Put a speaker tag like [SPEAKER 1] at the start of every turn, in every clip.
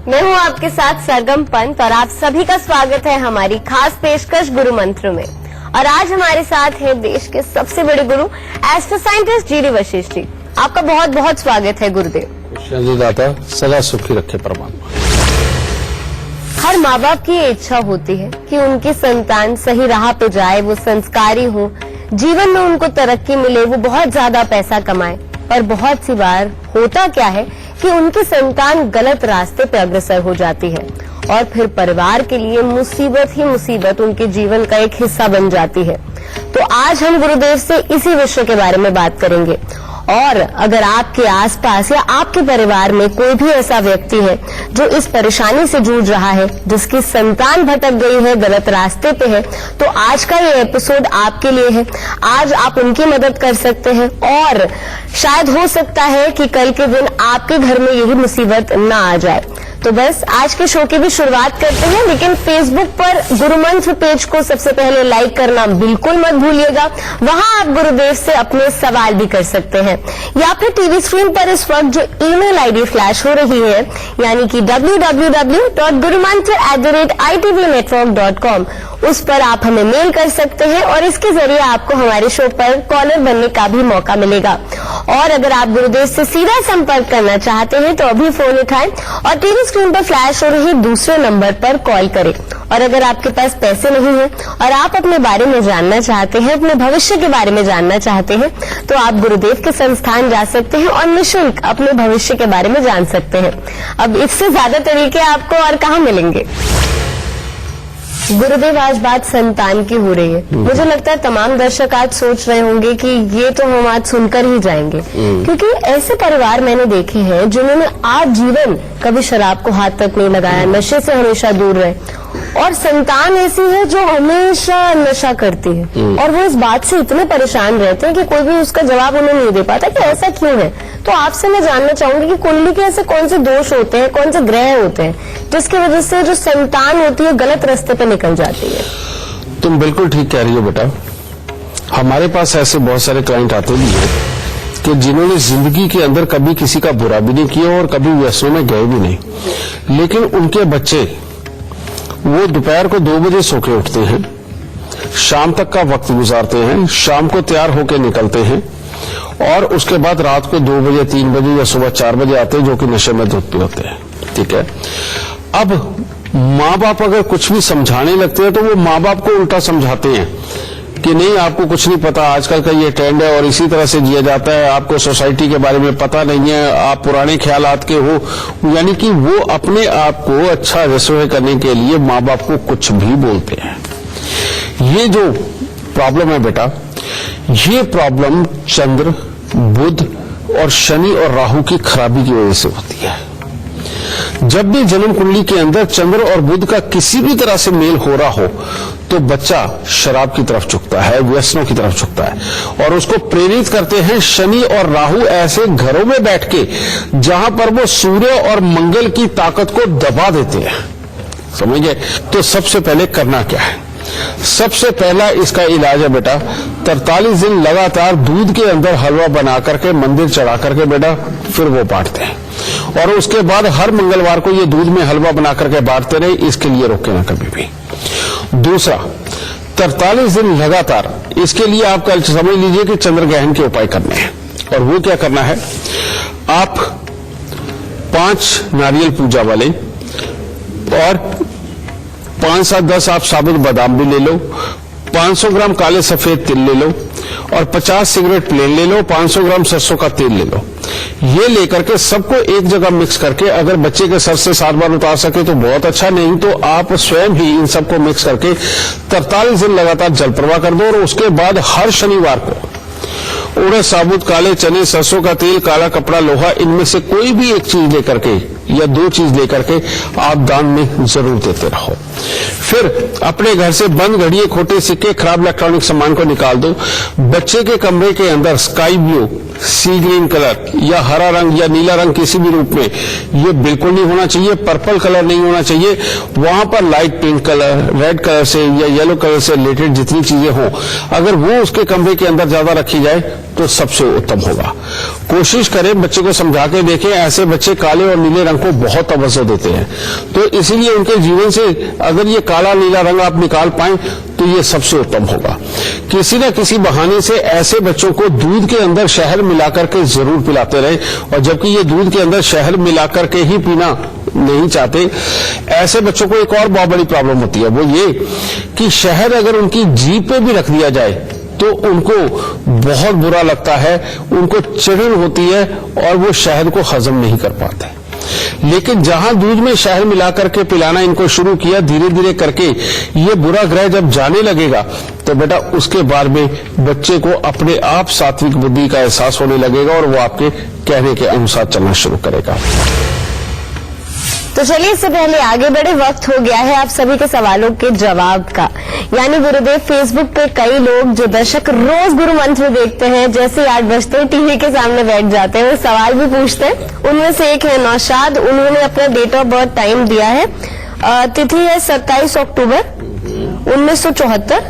[SPEAKER 1] मैं हूं आपके साथ सरगम पंत और आप सभी का स्वागत है हमारी खास पेशकश गुरु मंत्र में। और आज हमारे साथ है देश के सबसे बड़े गुरु astro scientist GD Vashishtha ji. आपका बहुत बहुत स्वागत है गुरुदेव।
[SPEAKER 2] दाता सदा सुखी रखे परमात्मा।
[SPEAKER 1] हर माँ बाप की ये इच्छा होती है कि उनकी संतान सही राह पे जाए, वो संस्कारी हो, जीवन में उनको तरक्की मिले, वो बहुत ज्यादा पैसा कमाए। पर बहुत सी बार होता क्या है कि उनकी संतान गलत रास्ते पे अग्रसर हो जाती है और फिर परिवार के लिए मुसीबत ही मुसीबत उनके जीवन का एक हिस्सा बन जाती है। तो आज हम गुरुदेव से इसी विषय के बारे में बात करेंगे। और अगर आपके आसपास या आपके परिवार में कोई भी ऐसा व्यक्ति है जो इस परेशानी से जूझ रहा है, जिसकी संतान भटक गई है, गलत रास्ते पे है, तो आज का ये एपिसोड आपके लिए है। आज आप उनकी मदद कर सकते हैं और शायद हो सकता है कि कल के दिन आपके घर में यही मुसीबत ना आ जाए। तो बस आज के शो की भी शुरुआत करते हैं, लेकिन फेसबुक पर गुरुमंत्र पेज को सबसे पहले लाइक करना बिल्कुल मत भूलिएगा। वहां आप गुरुदेव से अपने सवाल भी कर सकते हैं, या फिर टीवी स्क्रीन पर इस वक्त जो ईमेल आईडी फ्लैश हो रही है, यानी कि www.gurumantra@itvnetwork.com, उस पर आप हमें मेल कर सकते हैं और इसके जरिए आपको हमारे शो पर कॉलर बनने का भी मौका मिलेगा। और अगर आप गुरुदेव से सीधा संपर्क करना चाहते हैं तो अभी फोन उठाएं और टीवी स्क्रीन पर फ्लैश हो रही दूसरे नंबर पर कॉल करें। और अगर आपके पास पैसे नहीं हैं और आप अपने बारे में जानना चाहते हैं, अपने भविष्य के बारे में जानना चाहते हैं, तो आप गुरुदेव के संस्थान जा सकते हैं और निःशुल्क अपने भविष्य के बारे में जान सकते हैं। अब इससे ज्यादा तरीके आपको और कहाँ मिलेंगे। गुरुदेव, आज बात संतान की हो रही है। मुझे लगता है तमाम दर्शक आज सोच रहे होंगे कि ये तो हम आज सुनकर ही जाएंगे, क्योंकि ऐसे परिवार मैंने देखे हैं जिन्होंने आज जीवन कभी शराब को हाथ तक नहीं लगाया, नशे से हमेशा दूर रहे, और संतान ऐसी है जो हमेशा नशा करती है और वो इस बात से इतने परेशान रहते हैं कि कोई भी उसका जवाब उन्हें नहीं दे पाता कि ऐसा क्यों है। तो आपसे मैं जानना चाहूंगी कि कुंडली के ऐसे कौन से दोष होते हैं, कौन से ग्रह होते हैं जिसकी वजह से जो संतान होती है गलत रास्ते पे निकल जाती है।
[SPEAKER 2] तुम बिल्कुल ठीक कह रही हो बेटा। हमारे पास ऐसे बहुत सारे क्लाइंट आते भी हैं कि जिन्होंने जिंदगी के अंदर कभी किसी का बुरा भी नहीं किया और कभी व्यसनों में गए भी नहीं, लेकिन उनके बच्चे वो दोपहर को 2 बजे सो के उठते हैं, शाम तक का वक्त गुजारते हैं, शाम को तैयार होके निकलते हैं और उसके बाद रात को 2 बजे 3 बजे या सुबह 4 बजे आते हैं, जो कि नशे में धुत पे होते हैं। ठीक है, अब माँ बाप अगर कुछ भी समझाने लगते हैं तो वो माँ बाप को उल्टा समझाते हैं कि नहीं, आपको कुछ नहीं पता, आजकल का ये ट्रेंड है और इसी तरह से जिया जाता है, आपको सोसाइटी के बारे में पता नहीं है, आप पुराने ख्यालात के हो। यानी कि वो अपने आप को अच्छा रसोई करने के लिए माँ बाप को कुछ भी बोलते हैं। ये जो प्रॉब्लम है बेटा, ये प्रॉब्लम चंद्र, बुध और शनि और राहु की खराबी की वजह से होती है। जब भी जन्म कुंडली के अंदर चंद्र और बुध का किसी भी तरह से मेल हो रहा हो तो बच्चा शराब की तरफ झुकता है, व्यसनों की तरफ झुकता है, और उसको प्रेरित करते हैं शनि और राहु ऐसे घरों में बैठ के जहां पर वो सूर्य और मंगल की ताकत को दबा देते हैं। समझ गए? तो सबसे पहले करना क्या है? सबसे पहला इसका इलाज है बेटा, 43 दिन लगातार दूध के अंदर हलवा बना करके मंदिर चढ़ा करके बेटा फिर वो बांटते हैं, और उसके बाद हर मंगलवार को ये दूध में हलवा बना करके बांटते रहे। इसके लिए रोके ना कभी भी। दूसरा, 43 दिन लगातार इसके लिए आप कल समझ लीजिए कि चंद्र ग्रहण के उपाय करने हैं। और वो क्या करना है, आप 5 नारियल पूजा वाले और 5 से 10 आप साबुत बादाम भी ले लो, 500 ग्राम काले सफेद तिल ले लो और 50 सिगरेट प्लेन ले लो, 500 ग्राम सरसों का तेल ले लो। ये लेकर के सबको एक जगह मिक्स करके अगर बच्चे के सर से 7 बार उतार सके तो बहुत अच्छा, नहीं तो आप स्वयं ही इन सबको मिक्स करके 43 दिन लगातार जल प्रवाह कर दो। और उसके बाद हर शनिवार को उड़द, साबुत, काले चने, सरसों का तेल, काला कपड़ा, लोहा, इनमें से कोई भी एक चीज लेकर के या 2 चीज लेकर के आप दान में जरूर देते रहो। फिर अपने घर से बंद घड़िए, खोटे सिक्के, खराब इलेक्ट्रॉनिक सामान को निकाल दो। बच्चे के कमरे के अंदर स्काई ब्लू, सी ग्रीन कलर या हरा रंग या नीला रंग किसी भी रूप में ये बिल्कुल नहीं होना चाहिए, पर्पल कलर नहीं होना चाहिए। वहां पर light pink colour, red colour से या येलो कलर से रिलेटेड जितनी चीजें हों, अगर वो उसके कमरे के अंदर ज्यादा रखी जाए तो सबसे उत्तम होगा। कोशिश करें बच्चे को समझा के देखें, ऐसे बच्चे काले और नीले रंग को बहुत तवज्जो देते हैं, तो इसीलिए उनके जीवन से अगर ये काला नीला रंग आप निकाल पाएं तो ये सबसे उत्तम होगा। किसी न किसी बहाने से ऐसे बच्चों को दूध के अंदर शहद मिलाकर के जरूर पिलाते रहे, और जबकि ये दूध के अंदर शहद मिलाकर के ही पीना नहीं चाहते, ऐसे बच्चों को एक और बहुत बड़ी प्रॉब्लम होती है, वो ये कि शहद अगर उनकी जीभ पे भी रख दिया जाए तो उनको बहुत बुरा लगता है, उनको चिढ़न होती है और वो शहद को हजम नहीं कर पाते। लेकिन जहां दूध में शहद मिलाकर के पिलाना इनको शुरू किया, धीरे धीरे करके ये बुरा ग्रह जब जाने लगेगा तो बेटा उसके बाद में बच्चे को अपने आप सात्विक बुद्धि का एहसास होने लगेगा और वो आपके कहने के अनुसार चलना शुरू करेगा।
[SPEAKER 1] तो चलिए इससे पहले आगे बढ़े, वक्त हो गया है आप सभी के सवालों के जवाब का। यानी गुरुदेव, फेसबुक पे कई लोग जो दर्शक रोज गुरु मंत्र देखते हैं, जैसे 8 बजते हैं टीवी के सामने बैठ जाते हैं, वो सवाल भी पूछते हैं। उनमें से एक है नौशाद, उन्होंने अपना डेट ऑफ बर्थ टाइम दिया है, तिथि है 27 अक्टूबर 1974,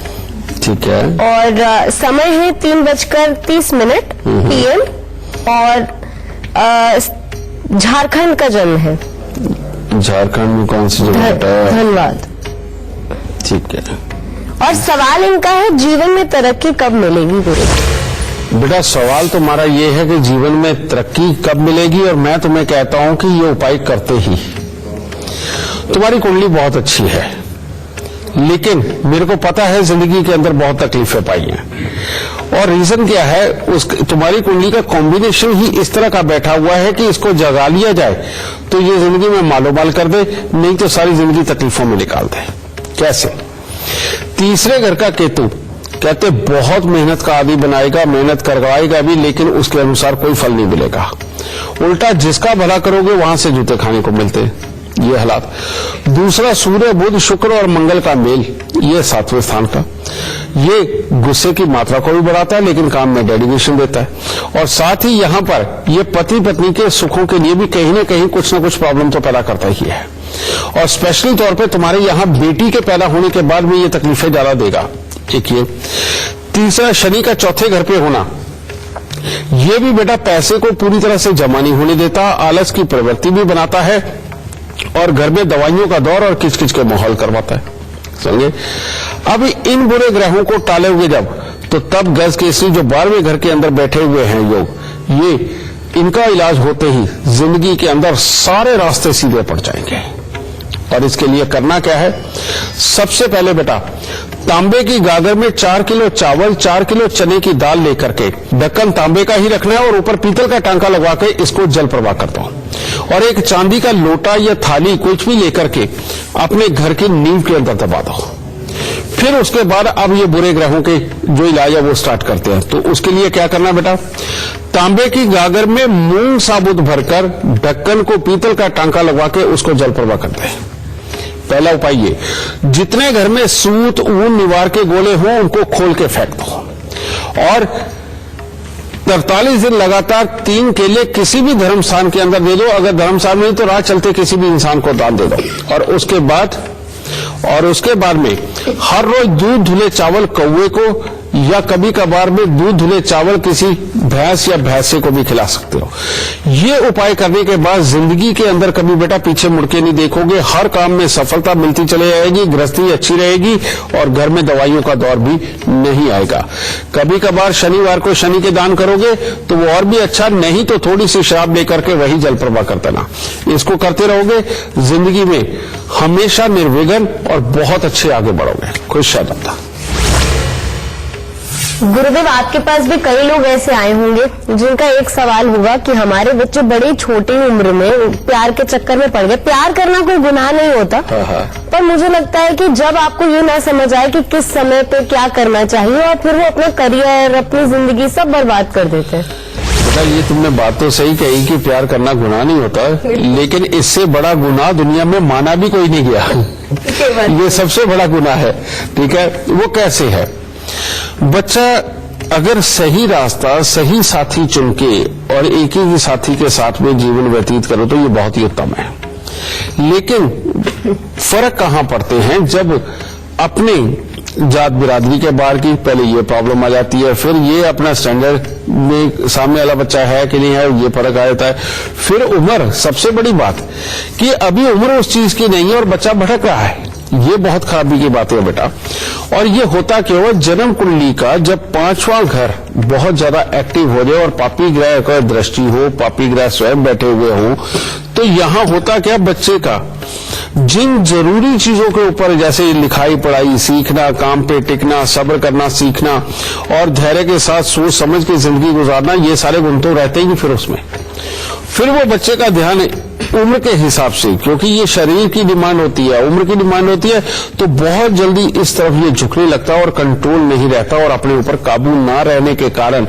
[SPEAKER 2] ठीक है,
[SPEAKER 1] और समय है 3:30 PM, और झारखंड का जन्म है।
[SPEAKER 2] झारखंड में कौन सी जगह है?
[SPEAKER 1] धन्यवाद।
[SPEAKER 2] ठीक है।
[SPEAKER 1] और सवाल इनका है, जीवन में तरक्की कब मिलेगी गुरु?
[SPEAKER 2] बेटा सवाल तुम्हारा ये है कि जीवन में तरक्की कब मिलेगी, और मैं तुम्हें कहता हूं कि ये उपाय करते ही। तुम्हारी कुंडली बहुत अच्छी है, लेकिन मेरे को पता है जिंदगी के अंदर बहुत तकलीफें पाई हैं, और रीजन क्या है, तुम्हारी कुंडली का कॉम्बिनेशन ही इस तरह का बैठा हुआ है कि इसको जगा लिया जाए तो ये जिंदगी में मालोमाल कर दे, नहीं तो सारी जिंदगी तकलीफों में निकाल दे। कैसे? तीसरे घर का केतु कहते बहुत मेहनत का आदि बनाएगा, मेहनत करवाएगा भी, लेकिन उसके अनुसार कोई फल नहीं मिलेगा। उल्टा जिसका भला करोगे वहां से जूते खाने को मिलते, ये हालात। दूसरा, सूर्य बुध शुक्र और मंगल का मेल, ये 7वें स्थान का, ये गुस्से की मात्रा को भी बढ़ाता है लेकिन काम में डेडिकेशन देता है, और साथ ही यहां पर ये पति पत्नी के सुखों के लिए भी कहीं न कहीं कुछ न कुछ प्रॉब्लम तो पैदा करता ही है, और स्पेशली तौर पे तुम्हारे यहां बेटी के पैदा होने के बाद भी ये तकलीफें ज्यादा देगा। एक ये। तीसरा, शनि का चौथे घर पे होना, ये भी बेटा पैसे को पूरी तरह से जमा नहीं होने देता, आलस की प्रवृत्ति भी बनाता है, और घर में दवाइयों का दौर और किचकिच के माहौल करवाता है। समझे? अब इन बुरे ग्रहों को टाले हुए जब, तो तब गज केसरी जो 12वें घर के अंदर बैठे हुए हैं योग, ये इनका इलाज होते ही जिंदगी के अंदर सारे रास्ते सीधे पड़ जाएंगे। और इसके लिए करना क्या है? सबसे पहले बेटा तांबे की गागर में 4 किलो चावल, 4 किलो चने की दाल लेकर के, ढक्कन तांबे का ही रखना है और ऊपर पीतल का टांका लगवा के इसको जल प्रवाह करता हूं, और एक चांदी का लोटा या थाली कुछ भी लेकर के अपने घर की नींव के अंदर दबा दो। फिर उसके बाद अब ये बुरे ग्रहों के जो इलाज है वो स्टार्ट करते हैं। तो उसके लिए क्या करना बेटा? तांबे की गागर में मूंग साबुत भरकर ढक्कन को पीतल का टांका लगवा के उसको जल प्रवाह करते हैं। पहला उपाय ये, जितने घर में सूत ऊन निवार के गोले हों उनको खोल के फेंक दो, और 43 दिन लगातार 3 केले किसी भी धर्मस्थान के अंदर दे दो, अगर धर्मस्थान में तो राह चलते किसी भी इंसान को दान दे दो। और उसके बाद में हर रोज दूध धुले चावल कौवे को, या कभी कभार में दूध धुले चावल किसी भैंस या भैंसे को भी खिला सकते हो। ये उपाय करने के बाद जिंदगी के अंदर कभी बेटा पीछे मुड़ के नहीं देखोगे, हर काम में सफलता मिलती चली जाएगी, गृहस्थी अच्छी रहेगी, और घर में दवाइयों का दौर भी नहीं आएगा। कभी कभार शनिवार को शनि के दान करोगे तो वो और भी अच्छा, नहीं तो थोड़ी सी शराब लेकर के वही जल प्रवाह कर देना। इसको करते रहोगे, जिंदगी में हमेशा निर्विघ्न और बहुत अच्छे आगे बढ़ोगे। खुश रहना।
[SPEAKER 1] गुरुदेव, आपके पास भी कई लोग ऐसे आए होंगे जिनका एक सवाल होगा कि हमारे बच्चे बड़ी छोटी उम्र में प्यार के चक्कर में पड़ गए। प्यार करना कोई गुनाह नहीं होता, पर मुझे लगता है कि जब आपको ये ना समझ आए कि किस समय पे क्या करना चाहिए, और फिर वो अपना करियर, अपनी जिंदगी सब बर्बाद कर देते हैं।
[SPEAKER 2] बेटा ये तुमने बात तो सही कही कि प्यार करना गुनाह नहीं होता, लेकिन इससे बड़ा गुनाह दुनिया में माना भी कोई नहीं गया। ये सबसे बड़ा गुनाह है। ठीक है, वो कैसे है? बच्चा अगर सही रास्ता, सही साथी चुन के और एक ही साथी के साथ में जीवन व्यतीत करो तो ये बहुत ही उत्तम है। लेकिन फर्क कहां पड़ते हैं? जब अपने जात बिरादरी के बाहर की, पहले ये प्रॉब्लम आ जाती है, फिर ये अपना स्टैंडर्ड में सामने वाला बच्चा है कि नहीं है, ये फर्क आ जाता है। फिर उम्र, सबसे बड़ी बात कि अभी उम्र उस चीज की नहीं है और बच्चा भटक रहा है, ये बहुत खराबी की बात है बेटा। और ये होता क्यों है, जन्म कुंडली का जब 5वां घर बहुत ज्यादा एक्टिव हो जाए और पापी ग्रह का दृष्टि हो, पापी ग्रह स्वयं बैठे हुए हो, तो यहां होता क्या, बच्चे का जिन जरूरी चीजों के ऊपर, जैसे लिखाई पढ़ाई सीखना, काम पे टिकना, सब्र करना सीखना और धैर्य के साथ सोच समझ के जिंदगी गुजारना, ये सारे गुण तो रहते ही फिर उसमें। फिर वो बच्चे का ध्यान उम्र के हिसाब से, क्योंकि ये शरीर की डिमांड होती है, उम्र की डिमांड होती है, तो बहुत जल्दी इस तरफ ये झुकने लगता है और कंट्रोल नहीं रहता और अपने ऊपर काबू ना रहने के कारण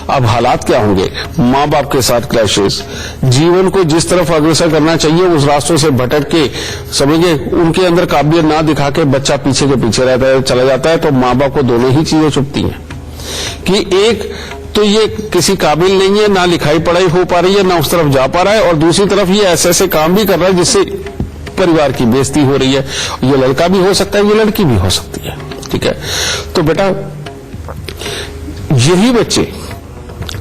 [SPEAKER 2] अब हालात क्या होंगे, माँ बाप के साथ क्लैशेस, जीवन को जिस तरफ अग्रसर करना चाहिए उस रास्तों से भटक के, समझिए उनके अंदर काबिलियत ना दिखा के बच्चा पीछे के पीछे रहता है, चला जाता है। तो माँ बाप को दोनों ही चीजें चुभती हैं कि एक तो ये किसी काबिल नहीं है, ना लिखाई पढ़ाई हो पा रही है, ना उस तरफ जा पा रहा है, और दूसरी तरफ ये ऐसे ऐसे काम भी कर रहा है जिससे परिवार की बेइज्जती हो रही है। ये लड़का भी हो सकता है, ये लड़की भी हो सकती है, ठीक है। तो बेटा यही बच्चे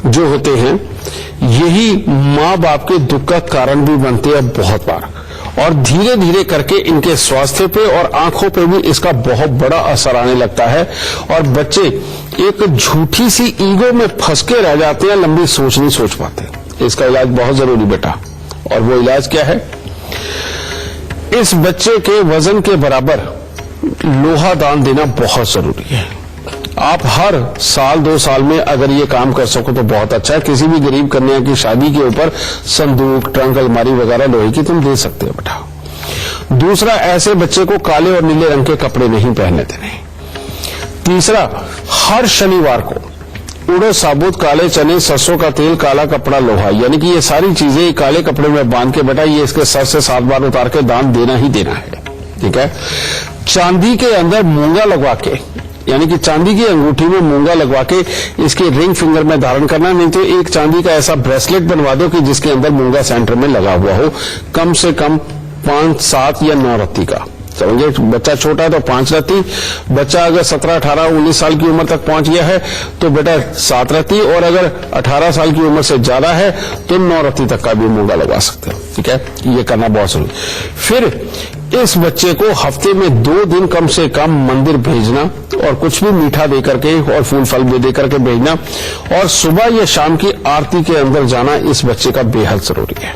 [SPEAKER 2] जो होते हैं, यही माँ बाप के दुख का कारण भी बनते हैं बहुत बार, और धीरे धीरे करके इनके स्वास्थ्य पे और आंखों पे भी इसका बहुत बड़ा असर आने लगता है और बच्चे एक झूठी सी ईगो में फंस के रह जाते हैं, लंबी सोच नहीं सोच पाते। इसका इलाज बहुत जरूरी बेटा, और वो इलाज क्या है, इस बच्चे के वजन के बराबर लोहा दान देना बहुत जरूरी है। आप हर साल 2 साल में अगर ये काम कर सको तो बहुत अच्छा है। किसी भी गरीब कन्या की शादी के ऊपर संदूक, ट्रंक, अलमारी वगैरह लोहे की तुम दे सकते हो बेटा। दूसरा, ऐसे बच्चे को काले और नीले रंग के कपड़े नहीं पहनने देने। तीसरा, हर शनिवार को उड़द साबुत, काले चने, सरसों का तेल, काला कपड़ा, लोहा, यानी कि ये सारी चीजें काले कपड़े में बांध के बेटा ये इसके सर से 7 बार उतार के दान देना ही देना है, ठीक है। चांदी के अंदर मूंगा लगवा के, यानी कि चांदी की अंगूठी में मूंगा लगवा के इसके रिंग फिंगर में धारण करना, नहीं तो एक चांदी का ऐसा ब्रेसलेट बनवा दो कि जिसके अंदर मूंगा सेंटर में लगा हुआ हो, कम से कम 5, 7 या 9 रत्ती का। समझे, बच्चा छोटा है तो 5 रत्ती, बच्चा अगर 17, 18, 19 साल की उम्र तक पहुंच गया है तो बेटा 7 रत्ती, और अगर 18 साल की उम्र से ज्यादा है तो 9 रत्ती तक का भी मूंगा लगा सकते हो, ठीक है। ये करना बहुत जरूरी। फिर इस बच्चे को हफ्ते में 2 दिन कम से कम मंदिर भेजना और कुछ भी मीठा दे करके और फूल फल भी दे करके भेजना, और सुबह या शाम की आरती के अंदर जाना इस बच्चे का बेहद जरूरी है।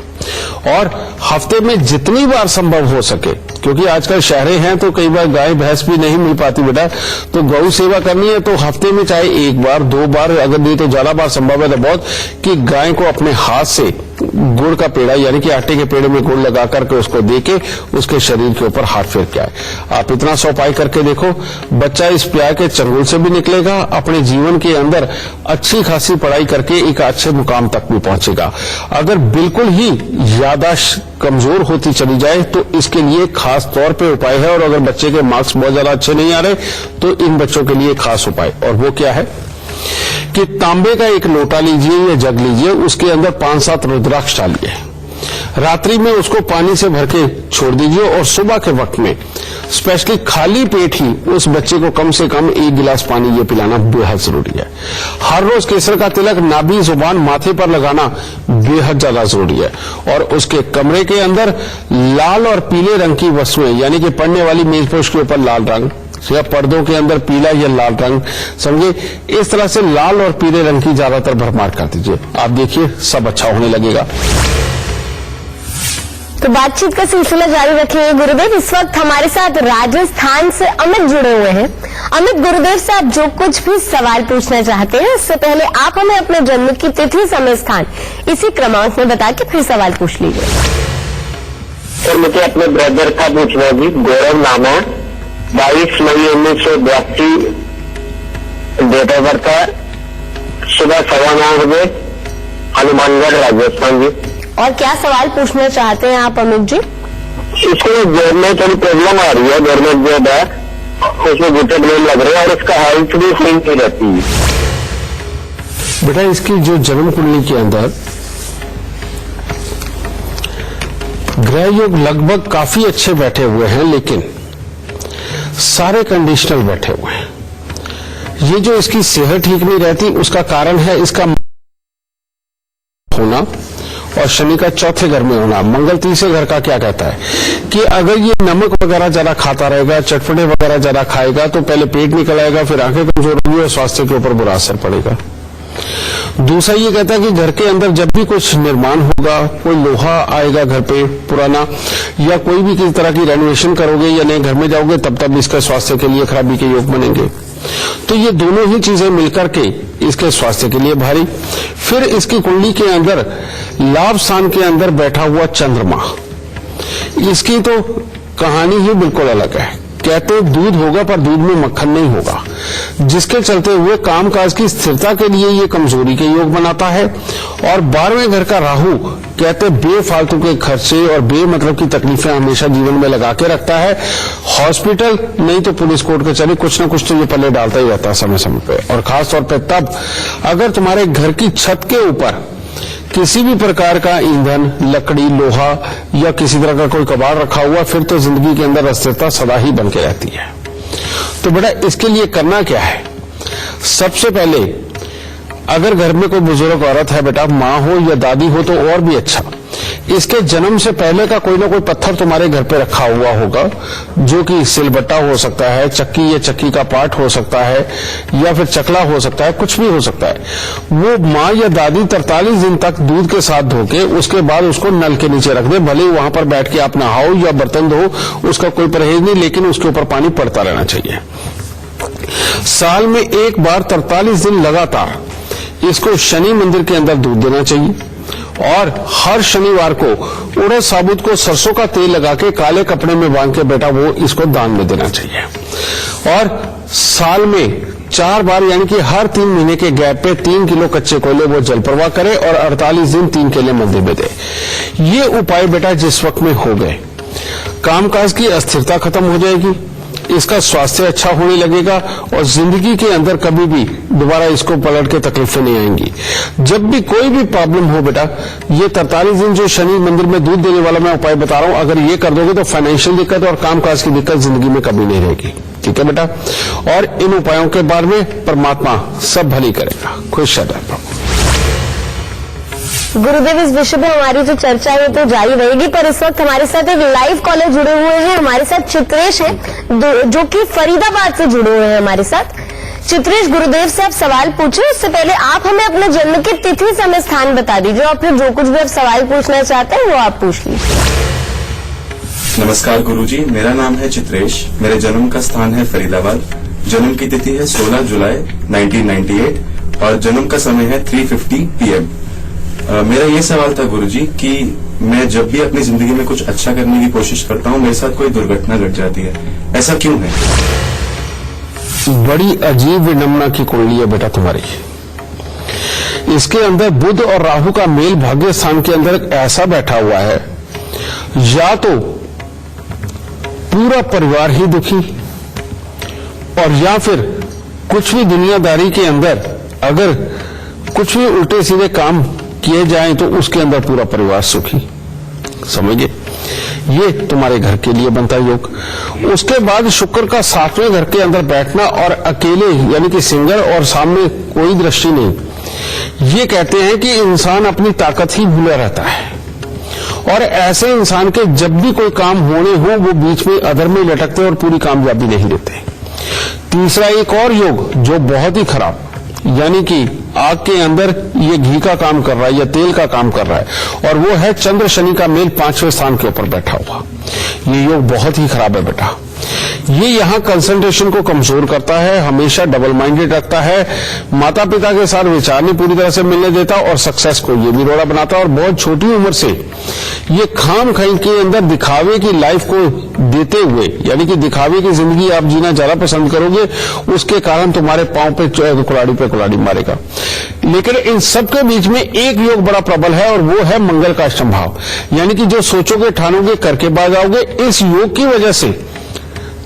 [SPEAKER 2] और हफ्ते में जितनी बार संभव हो सके, क्योंकि आजकल शहरे हैं तो कई बार गाय भैंस भी नहीं मिल पाती बेटा, तो गौ सेवा करनी है तो हफ्ते में चाहे 1 बार 2 बार, अगर नहीं तो ज्यादा बार संभव है तो बहुत, कि गाय को अपने हाथ से गुड़ का पेड़ा, यानी कि आटे के पेड़े में गुड़ लगा करके उसको देके उसके शरीर के ऊपर हाथ फेर के आए। आप इतना सौपाई करके देखो, बच्चा इस प्यार के चंगुल से भी निकलेगा, अपने जीवन के अंदर अच्छी खासी पढ़ाई करके एक अच्छे मुकाम तक भी पहुंचेगा। अगर बिल्कुल ही याददाश्त कमजोर होती चली जाए तो इसके लिए खास तौर पे उपाय है, और अगर बच्चे के मार्क्स बहुत ज्यादा अच्छे नहीं आ रहे तो इन बच्चों के लिए खास उपाय, और वो क्या है कि तांबे का एक लोटा लीजिए या जग लीजिए, उसके अंदर 5-7 रुद्राक्ष डालिए, रात्रि में उसको पानी से भर के छोड़ दीजिए, और सुबह के वक्त में स्पेशली खाली पेट ही उस बच्चे को कम से कम 1 गिलास पानी ये पिलाना बेहद जरूरी है। हर रोज केसर का तिलक नाभि, जुबान, माथे पर लगाना बेहद ज्यादा जरूरी है, और उसके कमरे के अंदर लाल और पीले रंग की वस्तुएं, यानी कि पढ़ने वाली मेजपोश के ऊपर लाल रंग या पर्दों के अंदर पीला या लाल रंग, समझे, इस तरह से लाल और पीले रंग की ज्यादातर भरमार कर दीजिए। आप देखिए सब अच्छा होने लगेगा।
[SPEAKER 1] तो बातचीत का सिलसिला जारी रखेंगे गुरुदेव। इस वक्त हमारे साथ राजस्थान से अमित जुड़े हुए हैं। अमित, गुरुदेव से आप जो कुछ भी सवाल पूछना चाहते हैं उससे पहले आप हमें अपने जन्म की तिथि, समय, स्थान इसी क्रमांक में बता के फिर सवाल पूछ लीजिए।
[SPEAKER 3] सर, मुझे अपने ब्रदर का पूछना जी। गौरव नाम है, 22 मई 1982 डेट ऑफ बर्थ है, सुबह 9:15 बजे, हनुमानगढ़, राजस्थान जी।
[SPEAKER 1] और क्या सवाल पूछना चाहते हैं आप अमित जी?
[SPEAKER 3] इसको जॉब में थोड़ी प्रॉब्लम आ रही है, गवर्नमेंट जॉब है, उसमें घुटे ब्लेम लग रहे हैं और इसका हेल्थ भी सही नहीं रहती है।
[SPEAKER 2] बेटा इसकी जो जन्म कुंडली के अंदर ग्रह योग लगभग काफी अच्छे बैठे हुए हैं, लेकिन सारे कंडीशनल बैठे हुए हैं। ये जो इसकी सेहत ठीक नहीं रहती उसका कारण है इसका होना और शनि का चौथे घर में होना। मंगल तीसरे घर का क्या कहता है कि अगर ये नमक वगैरह ज्यादा खाता रहेगा, चटपटे वगैरह ज्यादा खाएगा तो पहले पेट निकल आएगा, फिर आंखें कमजोर होगी और स्वास्थ्य के ऊपर बुरा असर पड़ेगा। दूसरा ये कहता है कि घर के अंदर जब भी कुछ निर्माण होगा, कोई लोहा आएगा घर पे पुराना, या कोई भी किसी तरह की रेनोवेशन करोगे या नए घर में जाओगे, तब इसका स्वास्थ्य के लिए खराबी के योग बनेंगे। तो ये दोनों ही चीजें मिलकर के इसके स्वास्थ्य के लिए भारी। फिर इसकी कुंडली के अंदर लाभ स्थान के अंदर बैठा हुआ चंद्रमा, इसकी तो कहानी ही बिल्कुल अलग है। कहते दूध होगा पर दूध में मक्खन नहीं होगा, जिसके चलते हुए कामकाज की स्थिरता के लिए ये कमजोरी के योग बनाता है। और 12वें घर का राहु कहते बेफालतू के खर्चे और बेमतलब की तकलीफें हमेशा जीवन में लगा के रखता है। हॉस्पिटल नहीं तो पुलिस कोर्ट कचहरी, कुछ ना कुछ तो ये पल्ले डालता ही रहता है समय समय पे। और खासतौर पर तब अगर तुम्हारे घर की छत के ऊपर किसी भी प्रकार का ईंधन, लकड़ी, लोहा या किसी तरह का कोई कबाड़ रखा हुआ, फिर तो जिंदगी के अंदर अस्थिरता सदा ही बन के रहती है। तो बेटा इसके लिए करना क्या है? सबसे पहले अगर घर में कोई बुजुर्ग औरत है बेटा, माँ हो या दादी हो तो और भी अच्छा, इसके जन्म से पहले का कोई ना कोई पत्थर तुम्हारे घर पे रखा हुआ होगा, जो कि सिलबट्टा हो सकता है, चक्की या चक्की का पार्ट हो सकता है, या फिर चकला हो सकता है, कुछ भी हो सकता है। वो माँ या दादी 43 दिन तक दूध के साथ धो के उसके बाद उसको नल के नीचे रख दे। भले ही वहां पर बैठ के आप नहाओ या बर्तन धो, उसका कोई परहेज नहीं, लेकिन उसके ऊपर पानी पड़ता रहना चाहिए। साल में एक बार 43 दिन लगातार इसको शनि मंदिर के अंदर दूध देना चाहिए। और हर शनिवार को उड़द साबुत को सरसों का तेल लगा के काले कपड़े में बांध के बेटा वो इसको दान में देना चाहिए। और साल में 4 बार यानी कि हर 3 महीने के गैप पे 3 किलो कच्चे कोयले वो जल प्रवाह करे और 48 दिन 3 केले मंदिर में दे। ये उपाय बेटा जिस वक्त में हो गए, कामकाज की अस्थिरता खत्म हो जाएगी, इसका स्वास्थ्य अच्छा होने लगेगा और जिंदगी के अंदर कभी भी दोबारा इसको पलट के तकलीफें नहीं आएंगी। जब भी कोई भी प्रॉब्लम हो बेटा, ये 43 दिन जो शनि मंदिर में दूध देने वाला मैं उपाय बता रहा हूं, अगर ये कर दोगे तो फाइनेंशियल दिक्कत और कामकाज की दिक्कत जिंदगी में कभी नहीं रहेगी। ठीक है बेटा? और इन उपायों के बारे में परमात्मा सब भली करेगा। खुश रहे।
[SPEAKER 1] गुरुदेव, इस विषय पे हमारी जो चर्चा है तो जारी रहेगी, पर इस वक्त हमारे साथ एक लाइव कॉलर जुड़े हुए हैं। हमारे साथ चित्रेश हैं जो कि फरीदाबाद से जुड़े हुए हैं हमारे साथ। चित्रेश, गुरुदेव से आप सवाल पूछे, उससे पहले आप हमें अपने जन्म की तिथि, समय, स्थान बता दीजिए और फिर जो कुछ भी आप सवाल पूछना चाहते हैं वो आप पूछ लीजिए।
[SPEAKER 4] नमस्कार गुरुजी, मेरा नाम है चित्रेश, मेरे जन्म का स्थान है फरीदाबाद, जन्म की तिथि है 16 जुलाई 1998 और जन्म का समय है 3:50 PM। मेरा ये सवाल था गुरुजी कि मैं जब भी अपनी जिंदगी में कुछ अच्छा करने की कोशिश करता हूँ, मेरे साथ कोई दुर्घटना घट जाती है, ऐसा क्यों है?
[SPEAKER 2] बड़ी अजीब विडंबना की कुंडली है बेटा तुम्हारी। इसके अंदर बुध और राहु का मेल भाग्य स्थान के अंदर ऐसा बैठा हुआ है, या तो पूरा परिवार ही दुखी और या फिर कुछ भी दुनियादारी के अंदर अगर कुछ भी उल्टे सीधे काम किए जाएं तो उसके अंदर पूरा परिवार सुखी। समझिए, ये तुम्हारे घर के लिए बनता योग। उसके बाद शुक्र का 7वें घर के अंदर बैठना और अकेले यानी कि सिंगल और सामने कोई दृष्टि नहीं, ये कहते हैं कि इंसान अपनी ताकत ही भूला रहता है और ऐसे इंसान के जब भी कोई काम होने हो वो बीच में अधर में लटकते और पूरी कामयाबी नहीं देते। तीसरा एक और योग जो बहुत ही खराब, यानी कि आग के अंदर ये घी का काम कर रहा है या तेल का काम कर रहा है, और वो है चंद्र शनि का मेल 5वें स्थान के ऊपर बैठा हुआ। ये योग बहुत ही खराब है बेटा। ये यहाँ कंसंट्रेशन को कमजोर करता है, हमेशा डबल माइंडेड रखता है, माता पिता के साथ विचार नहीं पूरी तरह से मिलने देता और सक्सेस को ये भी रोड़ा बनाता है। और बहुत छोटी उम्र से ये खाम खाई के अंदर दिखावे की लाइफ को देते हुए, यानी कि दिखावे की जिंदगी आप जीना ज्यादा पसंद करोगे, उसके कारण तुम्हारे पांव पे कुलाड़ी मारेगा। लेकिन इन सबके बीच में एक योग बड़ा प्रबल है और वो है मंगल का अष्टम भाव, यानी कि जो सोचोगे ठानोगे करके बाज आओगे। इस योग की वजह से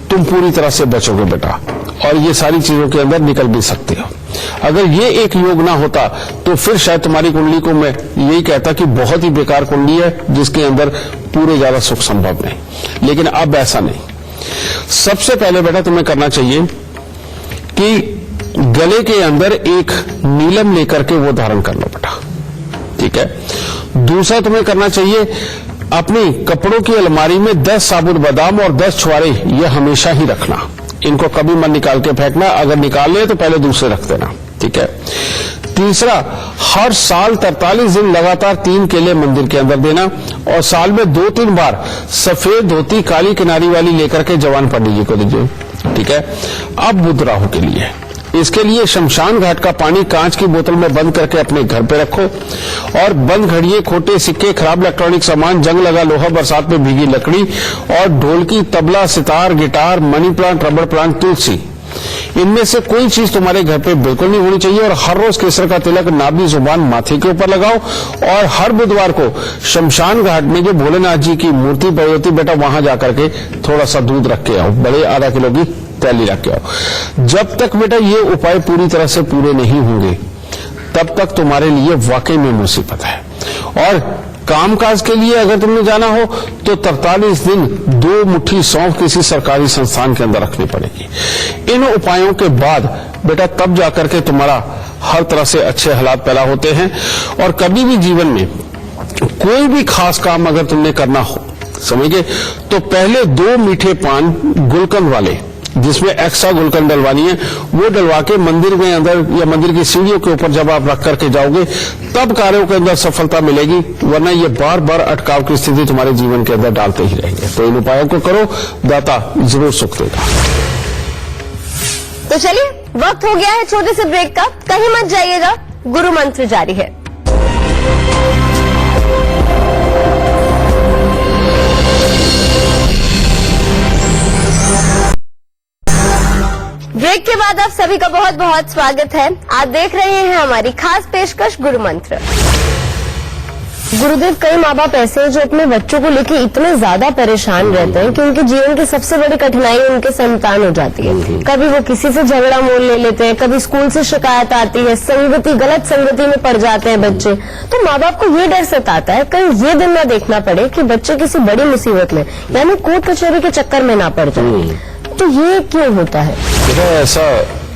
[SPEAKER 2] तुम पूरी तरह से बचोगे बेटा और ये सारी चीजों के अंदर निकल भी सकते हो। अगर ये एक योग ना होता तो फिर शायद तुम्हारी कुंडली को मैं यही कहता कि बहुत ही बेकार कुंडली है जिसके अंदर पूरे ज्यादा सुख संभव नहीं। लेकिन अब ऐसा नहीं, सबसे पहले बेटा तुम्हें करना चाहिए कि गले के अंदर एक नीलम लेकर के वो धारण कर लो बेटा, ठीक है। दूसरा तुम्हें करना चाहिए, अपनी कपड़ों की अलमारी में 10 साबुत बादाम और 10 छुआरे ये हमेशा ही रखना, इनको कभी मत निकाल के फेंकना, अगर निकाल ले तो पहले दूसरे रख देना, ठीक है। तीसरा, हर साल 43 दिन लगातार 3 केले मंदिर के अंदर देना, और साल में 2-3 बार सफेद धोती काली किनारी वाली लेकर के जवान पंडित जी को दीजिए, ठीक है। अब बुध राहु के लिए, इसके लिए शमशान घाट का पानी कांच की बोतल में बंद करके अपने घर पे रखो, और बंद घड़िए, खोटे सिक्के, खराब इलेक्ट्रॉनिक सामान, जंग लगा लोहा, बरसात में भीगी लकड़ी, और ढोलकी, तबला, सितार, guitar, money plant, rubber plant, तुलसी, इनमें से कोई चीज तुम्हारे घर पे बिल्कुल नहीं होनी चाहिए। और हर रोज केसर का तिलक नाभि जुबान माथे के ऊपर लगाओ, और हर बुधवार को शमशान घाट में जो भोलेनाथ जी की मूर्ति पड़ी होती बेटा, वहां जाकर के थोड़ा सा दूध रख के आओ, बड़े आधा किलो की तैली रख के आओ। जब तक बेटा ये उपाय पूरी तरह से पूरे नहीं होंगे तब तक तुम्हारे लिए वाकई में मुसीबत है। और कामकाज के लिए अगर तुमने जाना हो तो 43 दिन 2 मुट्ठी सौंफ किसी सरकारी संस्थान के अंदर रखनी पड़ेगी। इन उपायों के बाद बेटा तब जाकर के तुम्हारा हर तरह से अच्छे हालात पैदा होते हैं। और कभी भी जीवन में कोई भी खास काम अगर तुमने करना हो, समझ गए, तो पहले 2 मीठे पान गुलकंद वाले, जिसमें एक्स्ट्रा गुलकंद डलवानी है, वो डलवा के मंदिर में अंदर या मंदिर की सीढ़ियों के ऊपर जब आप रख करके जाओगे तब कार्यों के अंदर सफलता मिलेगी, वरना ये बार बार अटकाव की स्थिति तुम्हारे जीवन के अंदर डालते ही रहेंगे। तो इन उपायों को करो, दाता जरूर सुख देगा।
[SPEAKER 1] तो चलिए, वक्त हो गया है छोटे से ब्रेक का, कहीं मत जाइएगा, गुरु मंत्र जारी है। ब्रेक के बाद आप सभी का बहुत बहुत स्वागत है। आप देख रहे हैं हमारी खास पेशकश गुरु मंत्र। गुरुदेव, कई माँ बाप ऐसे हैं जो अपने बच्चों को लेकर इतने ज्यादा परेशान रहते हैं कि उनके जीवन की सबसे बड़ी कठिनाई उनके संतान हो जाती है। कभी वो किसी से झगड़ा मोल ले लेते हैं, कभी स्कूल से शिकायत आती है, संगति, गलत संगति में पड़ जाते हैं बच्चे। तो माँ बाप को ये डर सताता है कहीं ये दिन ना देखना पड़े कि बच्चे किसी बड़ी मुसीबत में यानी कोर्ट कचहरी के चक्कर में ना पड़ जाए। तो ये क्यों होता है?
[SPEAKER 2] ऐसा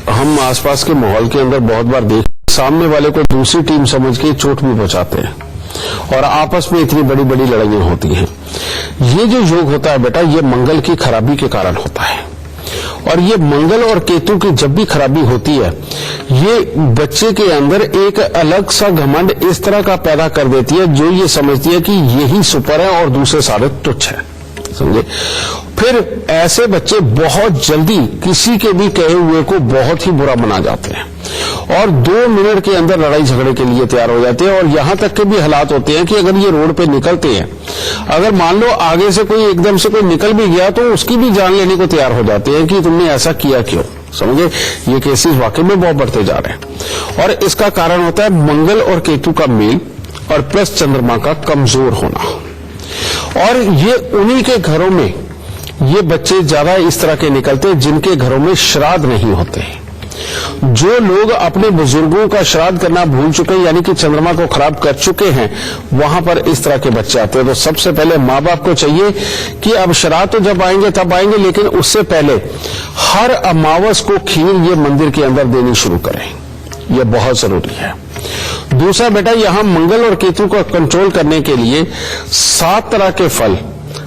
[SPEAKER 2] हम आसपास के माहौल के अंदर बहुत बार देख, सामने वाले को दूसरी टीम समझ के चोट भी पहुंचाते हैं और आपस में इतनी बड़ी बड़ी लड़ाइयां होती हैं। ये जो योग होता है बेटा, ये मंगल की खराबी के कारण होता है। और ये मंगल और केतु की जब भी खराबी होती है, ये बच्चे के अंदर एक अलग सा घमंड इस तरह का पैदा कर देती है जो ये समझती है कि यही सुपर है और दूसरे सारे तुच्छ है, समझे। फिर ऐसे बच्चे बहुत जल्दी किसी के भी कहे हुए को बहुत ही बुरा मना जाते हैं और 2 मिनट के अंदर लड़ाई झगड़े के लिए तैयार हो जाते हैं। और यहां तक के भी हालात होते हैं कि अगर ये रोड पे निकलते हैं, अगर मान लो आगे से कोई एकदम से कोई निकल भी गया तो उसकी भी जान लेने को तैयार हो जाते हैं कि तुमने ऐसा किया क्यों, समझे। ये केसेस वाकई में बहुत बढ़ते जा रहे हैं और इसका कारण होता है मंगल और केतु का मेल और प्लस चंद्रमा का कमजोर होना। और ये उन्हीं के घरों में ये बच्चे ज्यादा इस तरह के निकलते हैं जिनके घरों में श्राद्ध नहीं होते। जो लोग अपने बुजुर्गों का श्राद्ध करना भूल चुके हैं, यानी कि चंद्रमा को खराब कर चुके हैं, वहां पर इस तरह के बच्चे आते हैं। तो सबसे पहले माँ बाप को चाहिए कि अब श्राद्ध तो जब आएंगे तब आएंगे, लेकिन उससे पहले हर अमावस को खीर ये मंदिर के अंदर देनी शुरू करें, यह बहुत जरूरी है। दूसरा बेटा, यहां मंगल और केतु को कंट्रोल करने के लिए 7 तरह के फल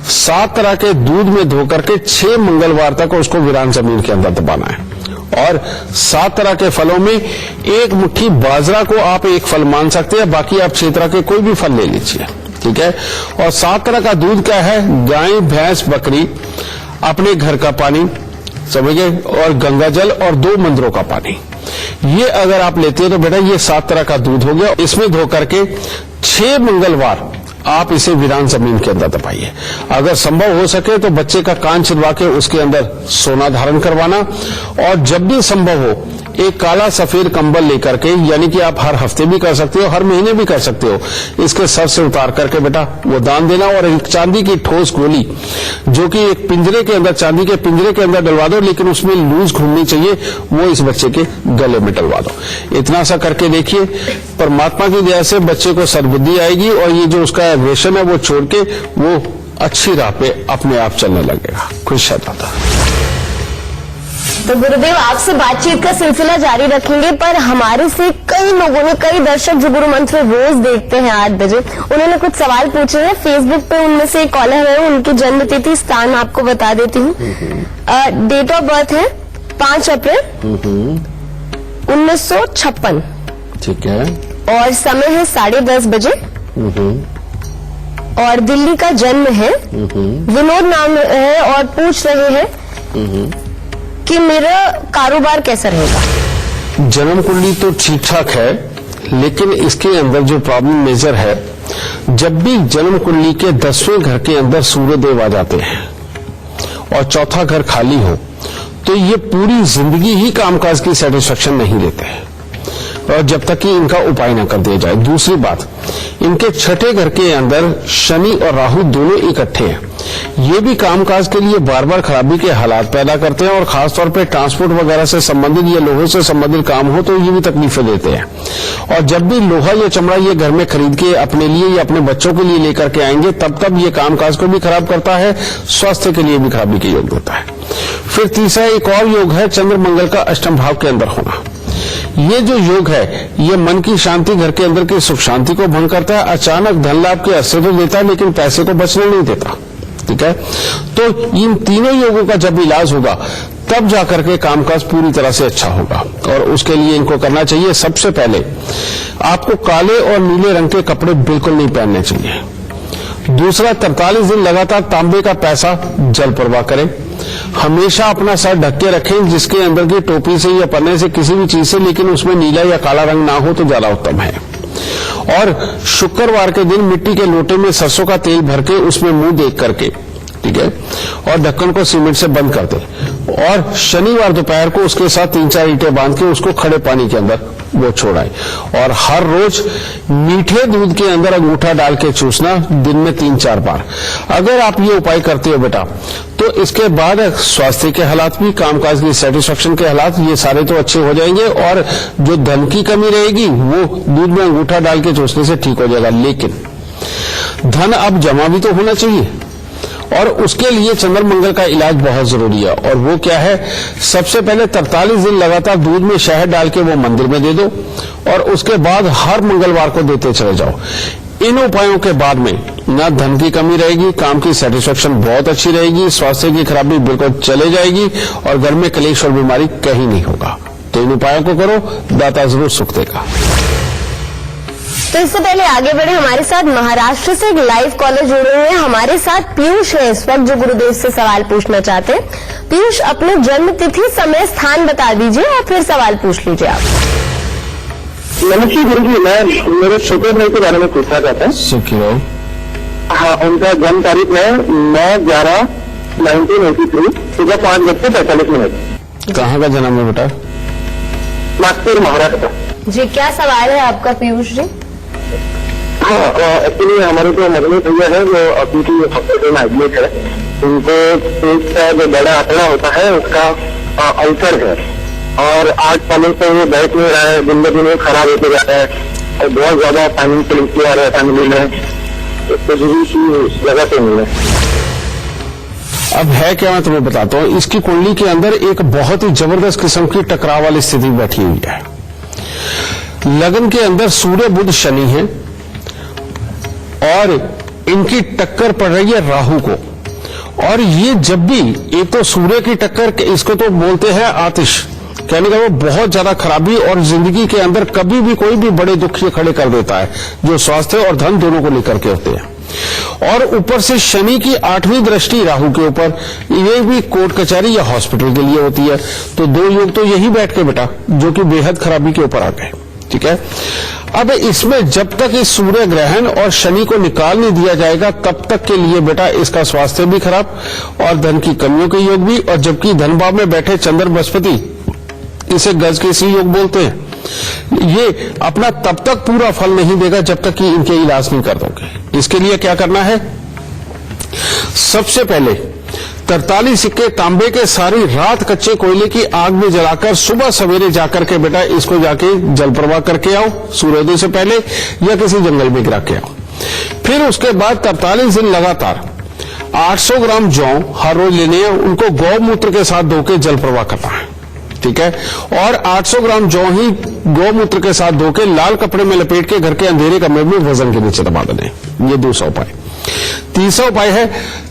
[SPEAKER 2] 7 तरह के दूध में धोकर के 6 मंगलवार तक उसको वीरान जमीन के अंदर दबाना है। और 7 तरह के फलों में 1 मुट्ठी बाजरा को आप एक फल मान सकते हैं, बाकी आप 6 तरह के कोई भी फल ले लीजिए, ठीक है। और 7 तरह का दूध क्या है? गाय, भैंस, बकरी, अपने घर का पानी, समझ गए, और गंगा जल और 2 मंदिरों का पानी। ये अगर आप लेते हो तो बेटा ये 7 तरह का दूध हो गया। इसमें धो करके 6 मंगलवार आप इसे वीरान जमीन के अंदर दबाइए। अगर संभव हो सके तो बच्चे का कान छिदवा के उसके अंदर सोना धारण करवाना, और जब भी संभव हो एक काला सफेद कंबल लेकर के, यानी कि आप हर हफ्ते भी कर सकते हो, हर महीने भी कर सकते हो, इसके सर से उतार करके बेटा वो दान देना। और एक चांदी की ठोस गोली जो कि एक पिंजरे के अंदर, चांदी के पिंजरे के अंदर डलवा दो, लेकिन उसमें लूज घूमनी चाहिए, वो इस बच्चे के गले में डलवा दो। इतना सा करके देखिए, परमात्मा की दया से बच्चे को सद्बुद्धि आएगी और ये जो उसका एग्रेशन है वो छोड़ के वो अच्छी राह पे अपने आप चलने लगेगा। खुश है दादा।
[SPEAKER 1] तो गुरुदेव, आपसे बातचीत का सिलसिला जारी रखेंगे, पर हमारे से कई लोगों ने, कई दर्शक जो गुरु मंत्र रोज देखते हैं 8 बजे, उन्होंने कुछ सवाल पूछे हैं फेसबुक पे। उनमें से एक कॉलर है, उनकी जन्म तिथि स्थान आपको बता देती हूँ। डेट ऑफ बर्थ है 5 अप्रैल 1956।
[SPEAKER 2] ठीक है।
[SPEAKER 1] और समय है 10:30 बजे। और दिल्ली का जन्म है। विनोद नाम है और पूछ रहे हैं कि मेरा कारोबार कैसा रहेगा।
[SPEAKER 2] जन्म कुंडली तो ठीक ठाक है, लेकिन इसके अंदर जो प्रॉब्लम मेजर है, जब भी जन्म कुंडली के 10वें घर के अंदर सूर्य देव आ जाते हैं और चौथा घर खाली हो, तो ये पूरी जिंदगी ही कामकाज की सेटिस्फेक्शन नहीं देते हैं, और जब तक कि इनका उपाय न कर दिया जाए। दूसरी बात, इनके छठे घर के अंदर शनि और राहु दोनों इकट्ठे हैं। ये भी कामकाज के लिए बार बार खराबी के हालात पैदा करते हैं, और खासतौर पे ट्रांसपोर्ट वगैरह से संबंधित या लोहे से संबंधित काम हो तो ये भी तकलीफें देते हैं। और जब भी लोहा या चमड़ा ये घर में खरीद के अपने लिए या अपने बच्चों के लिए लेकर के आएंगे, तब ये कामकाज को भी खराब करता है, स्वास्थ्य के लिए भी खराबी के योग देता है। फिर तीसरा एक और योग है चंद्र मंगल का अष्टम भाव के अंदर होना। ये जो योग है, ये मन की शांति, घर के अंदर की सुख शांति को भंग करता है, अचानक धन लाभ के अवसर तो देता है, लेकिन पैसे को बचने नहीं देता। ठीक है, तो इन तीनों योगों का जब इलाज होगा, तब जाकर के कामकाज पूरी तरह से अच्छा होगा। और उसके लिए इनको करना चाहिए, सबसे पहले आपको काले और नीले रंग के कपड़े बिल्कुल नहीं पहनने चाहिए। दूसरा, 43 दिन लगातार तांबे का पैसा जल प्रवाह करें। हमेशा अपना सर ढक के रखें, जिसके अंदर की टोपी से या पन्ने से, किसी भी चीज से, लेकिन उसमें नीला या काला रंग ना हो तो ज्यादा उत्तम है। और शुक्रवार के दिन मिट्टी के लोटे में सरसों का तेल भर के उसमें मुंह देख करके, ठीक है, और ढक्कन को सीमेंट से बंद कर दे। और शनिवार दोपहर को उसके साथ 3-4 ईंटें बांध के उसको खड़े पानी के अंदर वो छोड़ाए। और हर रोज मीठे दूध के अंदर अंगूठा डाल के चूसना, दिन में 3-4 बार। अगर आप ये उपाय करते हो बेटा, तो इसके बाद स्वास्थ्य के हालात भी, कामकाज की सेटिस्फेक्शन के हालात, ये सारे तो अच्छे हो जाएंगे। और जो धन की कमी रहेगी वो दूध में अंगूठा डाल के चूसने से ठीक हो जाएगा। लेकिन धन अब जमा भी तो होना चाहिए, और उसके लिए चंद्र मंगल का इलाज बहुत जरूरी है। और वो क्या है, सबसे पहले 43 दिन लगातार दूध में शहद डाल के वो मंदिर में दे दो, और उसके बाद हर मंगलवार को देते चले जाओ। इन उपायों के बाद में ना धन की कमी रहेगी, काम की सेटिस्फेक्शन बहुत अच्छी रहेगी, स्वास्थ्य की खराबी बिल्कुल चले जाएगी, और घर में कलेश और बीमारी कहीं नहीं होगा। तो इन उपायों को करो, दाता जरूर सुख देगा।
[SPEAKER 1] तो इससे पहले आगे बढ़े, हमारे साथ महाराष्ट्र से एक लाइव कॉलर जुड़े हुए हैं। हमारे साथ पीयूष है इस वक्त, जो गुरुदेव से सवाल पूछना चाहते हैं। पीयूष, अपने जन्म तिथि, समय, स्थान बता दीजिए और फिर सवाल पूछ लीजिए आप।
[SPEAKER 3] नमस्ते गुरु जी, मैं मेरे छोटे भाई के बारे में पूछना चाहता हूँ।
[SPEAKER 2] सुखी रहो।
[SPEAKER 3] हाँ, उनका जन्म तारीख है 9/11/1983, सुबह 5:45।
[SPEAKER 2] कहाँ का जन्म है बेटा?
[SPEAKER 3] नागपुर, महाराष्ट्र।
[SPEAKER 1] जी, क्या सवाल है आपका पीयूष जी?
[SPEAKER 3] हाँ, एक्चुअली हमारे जो मदनी भैया है, जो अभी की हॉस्पिटल में एडमिट है, उनको पेट का जो बड़ा आंकड़ा होता है उसका अल्सर है, और 8 सालों से वो बैठ नहीं रहा है, दिन ब दिन वो खराब होते जा रहा है, और बहुत ज्यादा फाइनेंशियल इश्यू आ रहा है फैमिली में, जरूरी की जगह पे नहीं है।
[SPEAKER 2] अब है क्या, मैं तुम्हें बताता हूं। इसकी कुंडली के अंदर एक बहुत ही जबरदस्त किस्म की टकराव वाली स्थिति बैठी हुई है। लगन के अंदर सूर्य बुध शनि है, और इनकी टक्कर पड़ रही है राहु को। और ये जब भी, एक तो सूर्य की टक्कर, इसको तो बोलते हैं आतिश, कहने का वो बहुत ज्यादा खराबी, और जिंदगी के अंदर कभी भी कोई भी बड़े दुख ये खड़े कर देता है, जो स्वास्थ्य और धन दोनों को लेकर के होते हैं। और ऊपर से शनि की 8वीं दृष्टि राहु के ऊपर, ये भी कोर्ट कचहरी या हॉस्पिटल के लिए होती है। तो 2 योग तो यही बैठ के बेटा, जो कि बेहद खराबी के ऊपर आ गए। ठीक है, अब इसमें जब तक इस सूर्य ग्रहण और शनि को निकाल नहीं दिया जाएगा, तब तक के लिए बेटा इसका स्वास्थ्य भी खराब और धन की कमियों के योग भी। और जबकि धन भाव में बैठे चंद्र बृहस्पति, इसे गज के सी योग बोलते हैं, ये अपना तब तक पूरा फल नहीं देगा जब तक कि इनके इलाज नहीं कर दोगे। इसके लिए क्या करना है, सबसे पहले 43 सिक्के तांबे के सारी रात कच्चे कोयले की आग में जलाकर सुबह सवेरे जाकर के बेटा इसको जाके जल प्रवाह करके आओ, सूर्योदय से पहले, या किसी जंगल में गिरा के आओ। फिर उसके बाद 43 दिन लगातार 800 ग्राम जौ हर रोज लेने हैं, उनको गौमूत्र के साथ धो के जल प्रवाह करना है, ठीक है। और 800 ग्राम जौ ही गौमूत्र के साथ धो के लाल कपड़े में लपेट के घर के अंधेरे कमरे में वजन के नीचे दबा देने। ये दूसरा उपाय। तीसरा उपाय है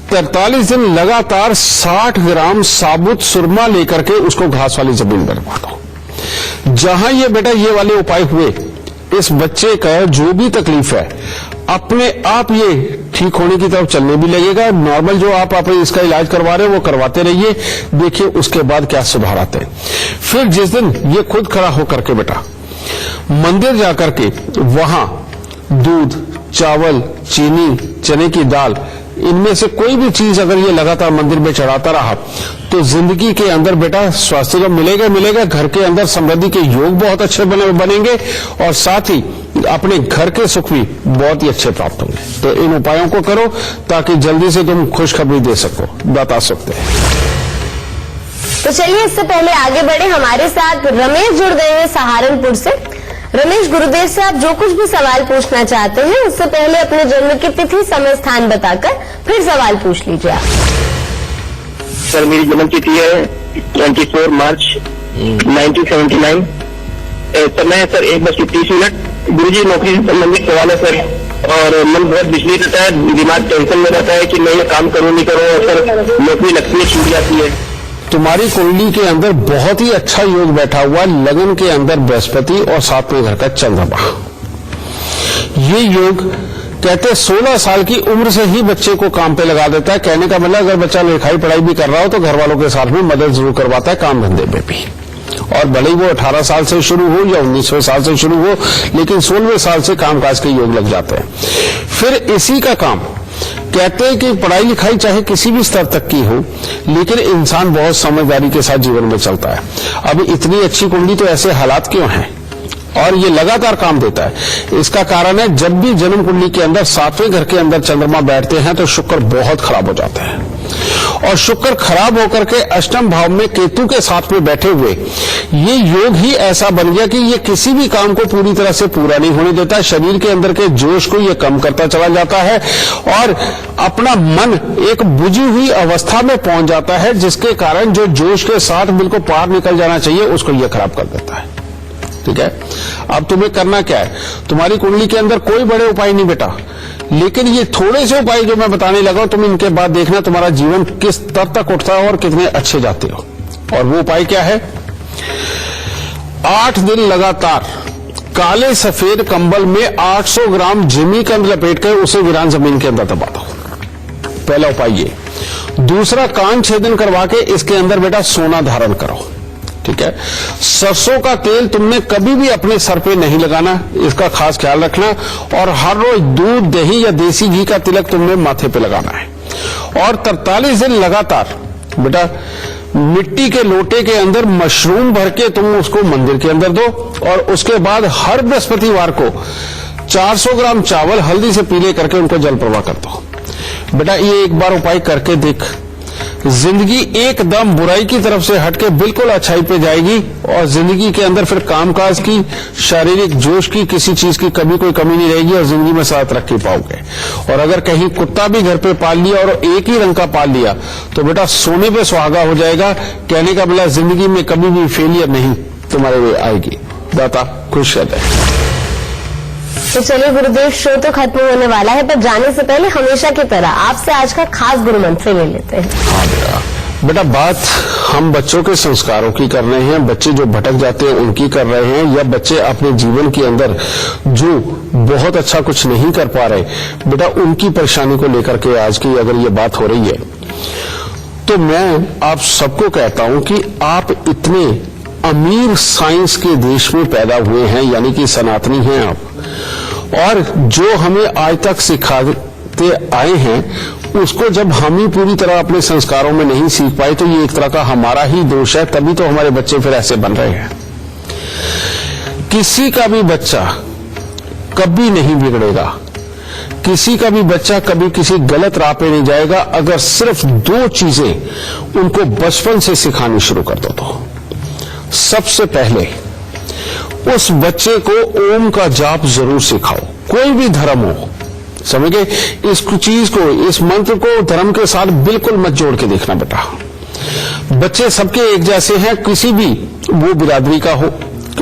[SPEAKER 2] 43 दिन लगातार 60 ग्राम साबुत सुरमा लेकर के उसको घास वाली जमीन पर रखवा दो। जहां ये बेटा ये वाले उपाय हुए, इस बच्चे का जो भी तकलीफ है अपने आप ये ठीक होने की तरफ चलने भी लगेगा। नॉर्मल जो आप इसका इलाज करवा रहे हो वो करवाते रहिए, देखिए उसके बाद क्या सुधार आते हैं। फिर जिस दिन ये खुद खड़ा होकर के बेटा मंदिर जाकर के वहां दूध, चावल, चीनी, चने की दाल, इनमें से कोई भी चीज अगर ये लगातार मंदिर में चढ़ाता रहा तो जिंदगी के अंदर बेटा स्वास्थ्य तो मिलेगा, घर के अंदर समृद्धि के योग बहुत अच्छे बनेंगे और साथ ही अपने घर के सुख भी बहुत ही अच्छे प्राप्त होंगे। तो इन उपायों को करो ताकि जल्दी से तुम खुशखबरी दे सको, बता सकते हैं।
[SPEAKER 1] तो चलिए इससे पहले आगे बढ़े, हमारे साथ रमेश जुड़ गए हैं सहारनपुर से। रमेश, गुरुदेव से आप जो कुछ भी सवाल पूछना चाहते हैं उससे पहले अपने जन्म की तिथि, समय, स्थान बताकर फिर सवाल पूछ लीजिए आप।
[SPEAKER 3] सर मेरी जन्म तिथि है 24 मार्च 1979। समय है सर 1:30। गुरुजी नौकरी से संबंधित सवाल है सर, और मन बहुत बिजली रहता है, दिमाग टेंशन में रहता है कि मैं ये काम करूं नहीं करूं, और सर नौकरी लगती है छूट जाती है।
[SPEAKER 2] तुम्हारी कुंडली के अंदर बहुत ही अच्छा योग बैठा हुआ, लगन के अंदर बृहस्पति और 7वें घर का चंद्रमा। ये योग कहते 16 साल की उम्र से ही बच्चे को काम पे लगा देता है। कहने का मतलब अगर बच्चा लिखाई पढ़ाई भी कर रहा हो तो घर वालों के साथ में मदद जरूर करवाता है काम धंधे में भी। और भले ही वो 18 साल से शुरू हो या 19वें साल से शुरू हो, लेकिन 16वें साल से कामकाज के योग लग जाते हैं। फिर इसी का काम कहते हैं कि पढ़ाई लिखाई चाहे किसी भी स्तर तक की हो, लेकिन इंसान बहुत समझदारी के साथ जीवन में चलता है। अब इतनी अच्छी कुंडली तो ऐसे हालात क्यों हैं और ये लगातार काम देता है? इसका कारण है जब भी जन्म कुंडली के अंदर 7वें घर के अंदर चंद्रमा बैठते हैं तो शुक्र बहुत खराब हो जाता है, और शुक्र खराब होकर के अष्टम भाव में केतु के साथ में बैठे हुए ये योग ही ऐसा बन गया कि ये किसी भी काम को पूरी तरह से पूरा नहीं होने देता। शरीर के अंदर के जोश को ये कम करता चला जाता है और अपना मन एक बुझी हुई अवस्था में पहुंच जाता है, जिसके कारण जो जोश के साथ बिल्कुल पार निकल जाना चाहिए उसको ये खराब कर देता है। ठीक है, अब तुम्हें करना क्या है? तुम्हारी कुंडली के अंदर कोई बड़े उपाय नहीं बेटा, लेकिन ये थोड़े से उपाय जो मैं बताने लगा हूं, तुम इनके बाद देखना तुम्हारा जीवन किस स्तर तक उठता है और कितने अच्छे जाते हो। और वो उपाय क्या है? 8 दिन लगातार काले सफेद कंबल में 800 ग्राम जिमीकंद लपेट कर उसे वीरान जमीन के अंदर दबा दो। पहला उपाय ये। दूसरा, कान छेदन करवा के इसके अंदर बेटा सोना धारण करो। ठीक है, सरसों का तेल तुमने कभी भी अपने सर पे नहीं लगाना, इसका खास ख्याल रखना। और हर रोज दूध, दही या देसी घी का तिलक तुमने माथे पे लगाना है। और 43 दिन लगातार बेटा मिट्टी के लोटे के अंदर मशरूम भर के तुम उसको मंदिर के अंदर दो। और उसके बाद हर बृहस्पतिवार को 400 ग्राम चावल हल्दी से पीले करके उनको जल प्रवाह कर दो। बेटा ये एक बार उपाय करके देख, जिंदगी एकदम बुराई की तरफ से हटके बिल्कुल अच्छाई पे जाएगी और जिंदगी के अंदर फिर कामकाज की, शारीरिक जोश की, किसी चीज की कभी कोई कमी नहीं रहेगी और जिंदगी में साथ रख पाओगे। और अगर कहीं कुत्ता भी घर पे पाल लिया और एक ही रंग का पाल लिया तो बेटा सोने पे सुहागा हो जाएगा। कहने का मतलब जिंदगी में कभी भी फेलियर नहीं तुम्हारे लिए आएगी। दाता खुश रहते हैं।
[SPEAKER 1] तो चलिए गुरुदेव, शो तो खत्म होने वाला है, पर जाने से पहले हमेशा की तरह आपसे आज का खास गुरु मंत्र ले लेते हैं।
[SPEAKER 2] हाँ बेटा, बात हम बच्चों के संस्कारों की कर रहे हैं, बच्चे जो भटक जाते हैं उनकी कर रहे हैं, या बच्चे अपने जीवन के अंदर जो बहुत अच्छा कुछ नहीं कर पा रहे बेटा उनकी परेशानी को लेकर के आज की अगर ये बात हो रही है, तो मैं आप सबको कहता हूं कि आप इतने अमीर साइंस के देश में पैदा हुए हैं, यानी कि सनातनी हैं आप, और जो हमें आज तक सिखाते आए हैं उसको जब हम ही पूरी तरह अपने संस्कारों में नहीं सीख पाए तो ये एक तरह का हमारा ही दोष है। तभी तो हमारे बच्चे फिर ऐसे बन रहे हैं। किसी का भी बच्चा कभी नहीं बिगड़ेगा, किसी का भी बच्चा कभी किसी गलत राह पे नहीं जाएगा अगर सिर्फ 2 चीजें उनको बचपन से सिखानी शुरू कर दो तो। सबसे पहले उस बच्चे को ओम का जाप जरूर सिखाओ, कोई भी धर्म हो, समझ गए? इस चीज को, इस मंत्र को धर्म के साथ बिल्कुल मत जोड़ के देखना बेटा। बच्चे सबके एक जैसे हैं, किसी भी वो बिरादरी का हो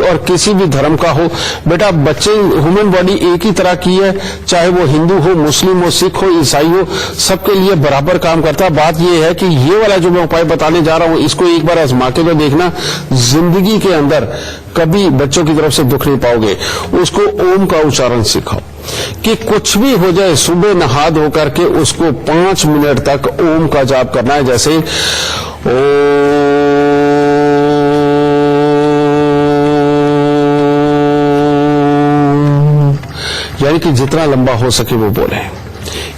[SPEAKER 2] और किसी भी धर्म का हो बेटा। बच्चे, ह्यूमन बॉडी एक ही तरह की है, चाहे वो हिंदू हो, मुस्लिम हो, सिख हो, ईसाई हो, सबके लिए बराबर काम करता है। बात ये है कि ये वाला जो मैं उपाय बताने जा रहा हूं, इसको एक बार आजमा के तो देखना, जिंदगी के अंदर कभी बच्चों की तरफ से दुख नहीं पाओगे। उसको ओम का उच्चारण सिखाओ कि कुछ भी हो जाए, सुबह नहा धो करके उसको 5 मिनट तक ओम का जाप करना है। जैसे यानी कि जितना लंबा हो सके वो बोले।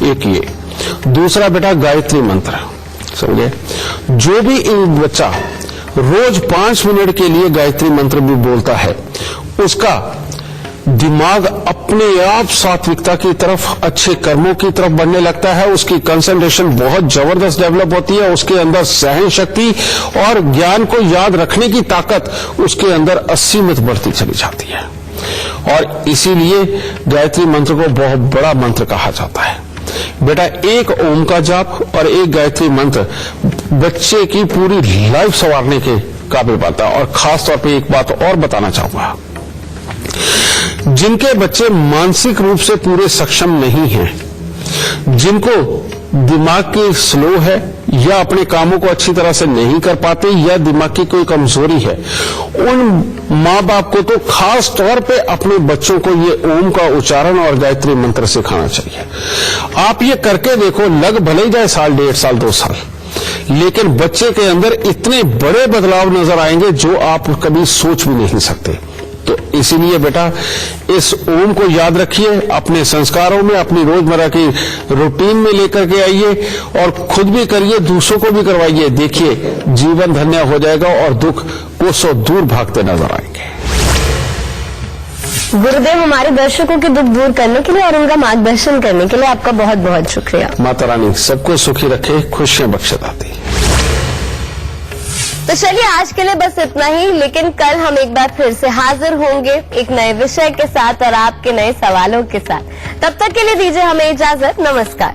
[SPEAKER 2] एक ये। दूसरा बेटा गायत्री मंत्र, समझे? जो भी बच्चा रोज 5 मिनट के लिए गायत्री मंत्र भी बोलता है, उसका दिमाग अपने आप सात्विकता की तरफ, अच्छे कर्मों की तरफ बढ़ने लगता है। उसकी कंसंट्रेशन बहुत जबरदस्त डेवलप होती है। उसके अंदर सहन शक्ति और ज्ञान को याद रखने की ताकत उसके अंदर असीमित बढ़ती चली जाती है। और इसीलिए गायत्री मंत्र को बहुत बड़ा मंत्र कहा जाता है। बेटा, एक ओम का जाप और एक गायत्री मंत्र बच्चे की पूरी लाइफ संवारने के काबिल बनता है। और खास तौर पे एक बात और बताना चाहूंगा, जिनके बच्चे मानसिक रूप से पूरे सक्षम नहीं हैं, जिनको दिमाग की स्लो है या अपने कामों को अच्छी तरह से नहीं कर पाते या दिमाग की कोई कमजोरी है, उन माँ बाप को तो खास तौर पे अपने बच्चों को ये ओम का उच्चारण और गायत्री मंत्र सिखाना चाहिए। आप ये करके देखो, लग भले ही जाए साल, 1.5 साल, 2 साल, लेकिन बच्चे के अंदर इतने बड़े बदलाव नजर आएंगे जो आप कभी सोच भी नहीं सकते। तो इसीलिए बेटा, इस ओम को याद रखिए, अपने संस्कारों में, अपनी रोजमर्रा की रूटीन में लेकर के आइए और खुद भी करिए, दूसरों को भी करवाइए। देखिए, जीवन धन्य हो जाएगा और दुख कोसों दूर भागते नजर आएंगे।
[SPEAKER 1] गुरुदेव, हमारे दर्शकों के दुख दूर करने के लिए और उनका मार्गदर्शन करने के लिए आपका बहुत बहुत शुक्रिया।
[SPEAKER 2] माता रानी सबको सुखी रखे, खुशियां बख्शे।
[SPEAKER 1] तो चलिए, आज के लिए बस इतना ही, लेकिन कल हम एक बार फिर से हाजिर होंगे एक नए विषय के साथ और आपके नए सवालों के साथ। तब तक के लिए दीजिए हमें इजाजत। नमस्कार।